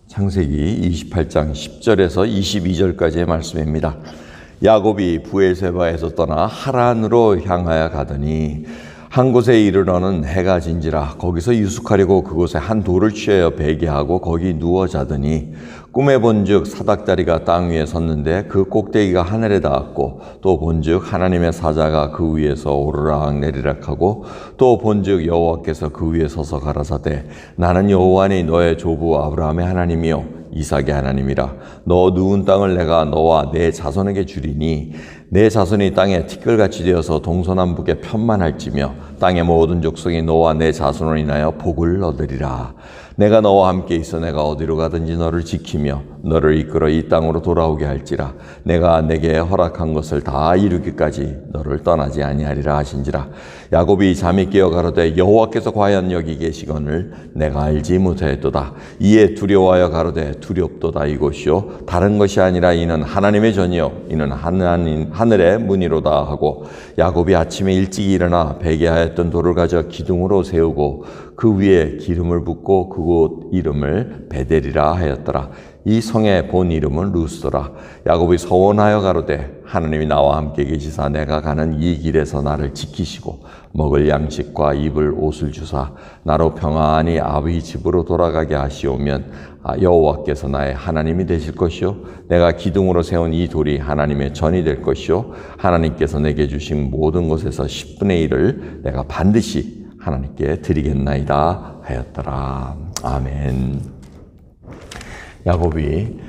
창세기 28장 10절에서 22절까지의 말씀입니다. 야곱이 브엘세바에서 떠나 하란으로 향하여 가더니 한 곳에 이르러는 해가 진지라 거기서 유숙하려고 그곳에 한 돌을 취하여 베개하고 거기 누워 자더니 꿈에 본즉 사닥다리가 땅 위에 섰는데 그 꼭대기가 하늘에 닿았고 또 본즉 하나님의 사자가 그 위에서 오르락 내리락 하고 또 본즉 여호와께서 그 위에 서서 가라사대 나는 여호와니 너의 조부 아브라함의 하나님이요 이삭의 하나님이라. 너 누운 땅을 내가 너와 내 자손에게 주리니 내 자손이 땅에 티끌같이 되어서 동서남북에 편만할지며 땅의 모든 족속이 너와 내 자손을 인하여 복을 얻으리라. 내가 너와 함께 있어 내가 어디로 가든지 너를 지키며 너를 이끌어 이 땅으로 돌아오게 할지라. 내가 내게 허락한 것을 다 이루기까지 너를 떠나지 아니하리라 하신지라. 야곱이 잠이 깨어 가로되 여호와께서 과연 여기 계시거늘 내가 알지 못하였도다. 이에 두려워하여 가로되 두렵도다. 이곳이요 다른 것이 아니라 이는 하나님의 전이요 이는 하늘의 문이로다 하고 야곱이 아침에 일찍 일어나 베개하였던 돌을 가져 기둥으로 세우고 그 위에 기름을 붓고 그곳 이름을 베델이라 하였더라. 이 성의 본 이름은 루스더라. 야곱이 서원하여 가로되 하나님이 나와 함께 계시사 내가 가는 이 길에서 나를 지키시고 먹을 양식과 입을 옷을 주사 나로 평안히 아비 집으로 돌아가게 하시오면 여호와께서 나의 하나님이 되실 것이요 내가 기둥으로 세운 이 돌이 하나님의 전이 될 것이요 하나님께서 내게 주신 모든 것에서 10분의 1을 내가 반드시 하나님께 드리겠나이다 하였더라. 아멘. 야곱이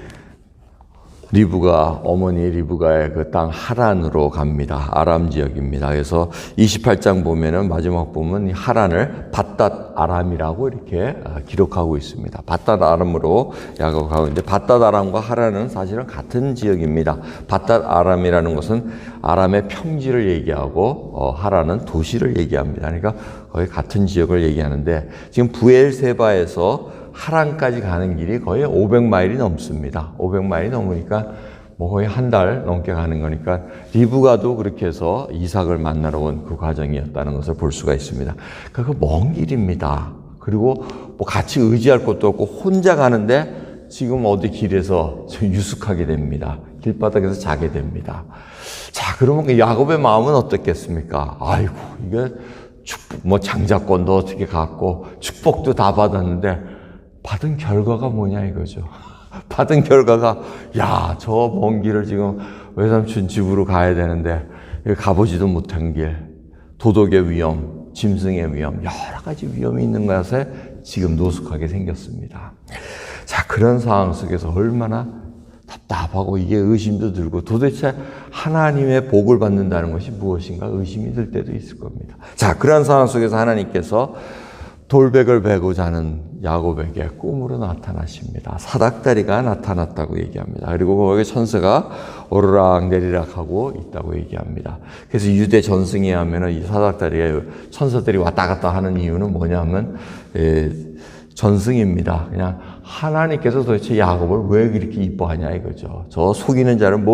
어머니 리브가의 그 땅 하란으로 갑니다. 아람 지역입니다. 그래서 28장 보면은 마지막 보면 이 하란을 밧닷 아람이라고 이렇게 기록하고 있습니다. 밧닷 아람으로 야곱이 가고 있는데 밧닷 아람과 하란은 사실은 같은 지역입니다. 밧닷 아람이라는 것은 아람의 평지를 얘기하고 하란은 도시를 얘기합니다. 그러니까 거의 같은 지역을 얘기하는데 지금 브엘세바에서 하란까지 가는 길이 거의 500마일이 넘습니다. 500마일이 넘으니까 뭐 거의 한 달 넘게 가는 거니까 리브가도 그렇게 해서 이삭을 만나러 온 그 과정이었다는 것을 볼 수가 있습니다. 그 먼 길입니다. 그리고 뭐 같이 의지할 것도 없고 혼자 가는데 지금 어디 길에서 유숙하게 됩니다. 길바닥에서 자게 됩니다. 자, 그러면 야곱의 마음은 어떻겠습니까? 아이고, 이게 뭐 장자권도 어떻게 갖고 축복도 다 받았는데 받은 결과가 뭐냐 이거죠. 받은 결과가 저 먼 길을 지금 외삼촌 집으로 가야 되는데 가보지도 못한 길, 도덕의 위험, 짐승의 위험, 여러 가지 위험이 있는 것에 지금 노숙하게 생겼습니다. 자, 그런 상황 속에서 얼마나 답답하고 이게 의심도 들고 도대체 하나님의 복을 받는다는 것이 무엇인가 의심이 들 때도 있을 겁니다. 자, 그런 상황 속에서 하나님께서 돌백을 베고 자는 야곱에게 꿈으로 나타나십니다. 사닥다리가 나타났다고 얘기합니다. 그리고 거기에 천사가 오르락 내리락 하고 있다고 얘기합니다. 그래서 유대 전승에 하면은 이 사닥다리에 천사들이 왔다 갔다 하는 이유는 뭐냐면 전승입니다. 그냥 하나님께서 도대체 야곱을 왜 그렇게 이뻐하냐 이거죠. 저 속이는 자를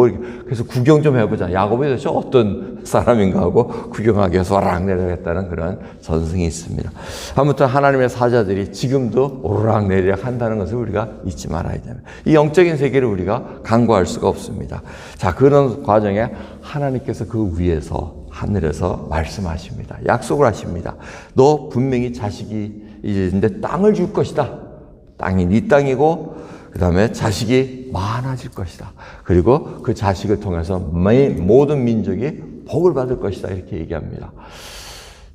그래서 구경 좀 해보자. 야곱이 도대체 어떤 사람인가 하고 구경하기 위해서 오락내리락했다는 그런 전승이 있습니다. 아무튼 하나님의 사자들이 지금도 오르락내리락 한다는 것을 우리가 잊지 말아야 됩니다. 이 영적인 세계를 우리가 간과할 수가 없습니다. 자, 그런 과정에 하나님께서 그 위에서 하늘에서 말씀하십니다. 약속을 하십니다. 너 분명히 자식이 이제 땅을 줄 것이다. 땅이 네 땅이고 그 다음에 자식이 많아질 것이다. 그리고 그 자식을 통해서 모든 민족이 복을 받을 것이다. 이렇게 얘기합니다.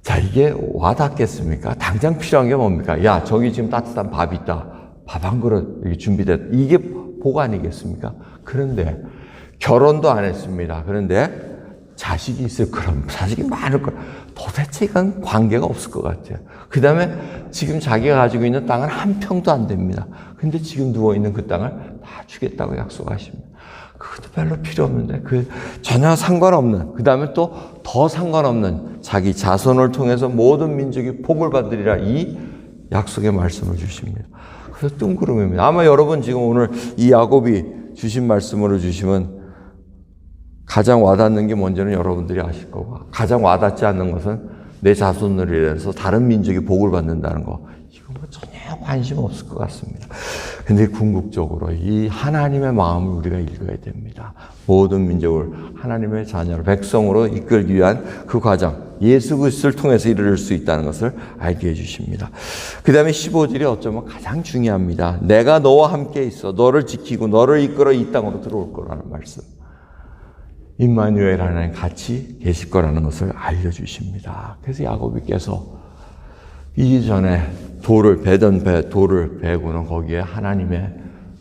자, 이게 와닿겠습니까? 당장 필요한 게 뭡니까? 야, 저기 지금 따뜻한 밥 있다. 밥 한 그릇 준비됐다. 이게 복 아니겠습니까? 그런데 결혼도 안 했습니다. 그런데 자식이 있을 거라면 자식이 많을 거라. 도대체 이건 관계가 없을 것 같아요. 그 다음에 지금 자기가 가지고 있는 땅은 한 평도 안 됩니다. 근데 지금 누워있는 그 땅을 다 주겠다고 약속하십니다. 그것도 별로 필요 없는데 전혀 상관없는 그 다음에 또 더 상관없는 자기 자손을 통해서 모든 민족이 복을 받으리라 이 약속의 말씀을 주십니다. 그래서 뜬구름입니다. 아마 여러분 지금 오늘 이 야곱이 주신 말씀으로 주시면 가장 와닿는 게 뭔지는 여러분들이 아실 거고 가장 와닿지 않는 것은 내 자손을 인해서 다른 민족이 복을 받는다는 거 이거 뭐 전혀 관심 없을 것 같습니다. 근데 궁극적으로 이 하나님의 마음을 우리가 읽어야 됩니다. 모든 민족을 하나님의 자녀로, 백성으로 이끌기 위한 그 과정, 예수 그리스도를 통해서 이룰 수 있다는 것을 알게 해주십니다. 그 다음에 15절이 어쩌면 가장 중요합니다. 내가 너와 함께 있어 너를 지키고 너를 이끌어 이 땅으로 들어올 거라는 말씀. 임마누엘 하나님 같이 계실 거라는 것을 알려주십니다. 그래서 야고보께서 이전에 돌을 베고는 거기에 하나님의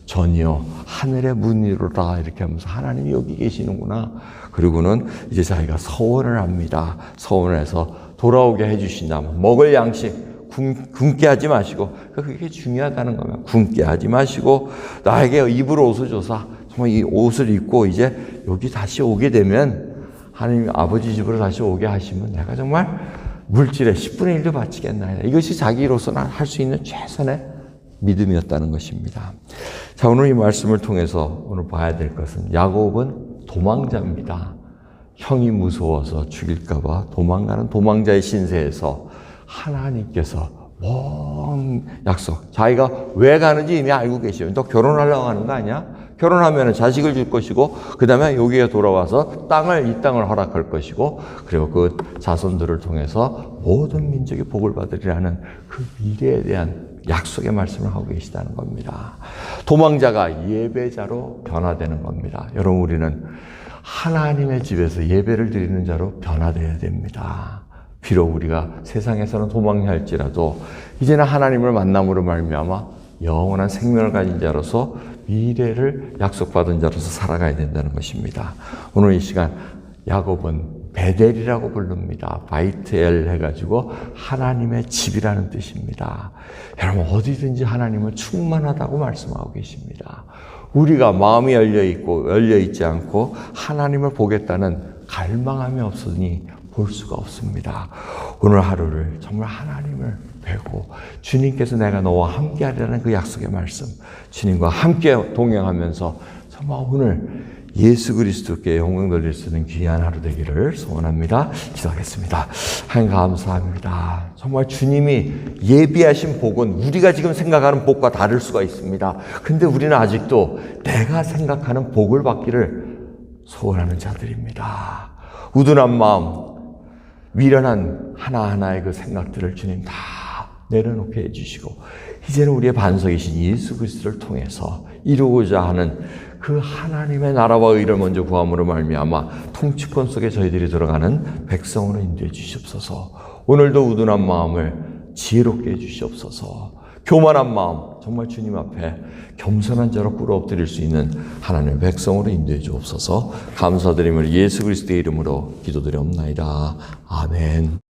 전이요 하늘의 문이로라 이렇게 하면서 하나님이 여기 계시는구나. 그리고는 이제 자기가 서원을 합니다. 서원을 해서 돌아오게 해주신다면 먹을 양식 굶게 하지 마시고, 그게 중요하다는 거예요. 굶게 하지 마시고 나에게 입을 옷을 줘서 정말 이 옷을 입고 이제 여기 다시 오게 되면 하나님 아버지 집으로 다시 오게 하시면 내가 정말 물질의 10분의 1도 바치겠나이다. 이것이 자기로서는 할 수 있는 최선의 믿음이었다는 것입니다. 자, 오늘 이 말씀을 통해서 오늘 봐야 될 것은 야곱은 도망자입니다. 형이 무서워서 죽일까 봐 도망가는 도망자의 신세에서 하나님께서 먼 약속, 자기가 왜 가는지 이미 알고 계시죠. 너 결혼하려고 하는 거 아니야? 결혼하면 자식을 줄 것이고, 그 다음에 여기에 돌아와서 이 땅을 허락할 것이고, 그리고 그 자손들을 통해서 모든 민족이 복을 받으리라는 그 미래에 대한 약속의 말씀을 하고 계시다는 겁니다. 도망자가 예배자로 변화되는 겁니다. 여러분, 우리는 하나님의 집에서 예배를 드리는 자로 변화되어야 됩니다. 비록 우리가 세상에서는 도망할지라도 이제는 하나님을 만남으로 말미암아 영원한 생명을 가진 자로서 미래를 약속받은 자로서 살아가야 된다는 것입니다. 오늘 이 시간 야곱은 베델이라고 부릅니다. 바이트엘 해가지고 하나님의 집이라는 뜻입니다. 여러분, 어디든지 하나님은 충만하다고 말씀하고 계십니다. 우리가 마음이 열려있지 않고 하나님을 보겠다는 갈망함이 없으니 볼 수가 없습니다. 오늘 하루를 정말 하나님을 뵈고 주님께서 내가 너와 함께 하리라는 그 약속의 말씀, 주님과 함께 동행하면서 정말 오늘 예수 그리스도께 영광 돌릴 수 있는 귀한 하루 되기를 소원합니다. 기도하겠습니다. 하나님 감사합니다. 정말 주님이 예비하신 복은 우리가 지금 생각하는 복과 다를 수가 있습니다. 근데 우리는 아직도 내가 생각하는 복을 받기를 소원하는 자들입니다. 우둔한 마음, 미련한 하나하나의 그 생각들을 주님 다 내려놓게 해주시고, 이제는 우리의 반석이신 예수 그리스도를 통해서 이루고자 하는 그 하나님의 나라와 의를 먼저 구함으로 말미암아 통치권 속에 저희들이 들어가는 백성으로 인도해 주시옵소서. 오늘도 우둔한 마음을 지혜롭게 해 주시옵소서. 교만한 마음, 정말 주님 앞에 겸손한 자로 꿇어 엎드릴 수 있는 하나님의 백성으로 인도해 주옵소서. 감사드림을 예수 그리스도의 이름으로 기도드리옵나이다. 아멘.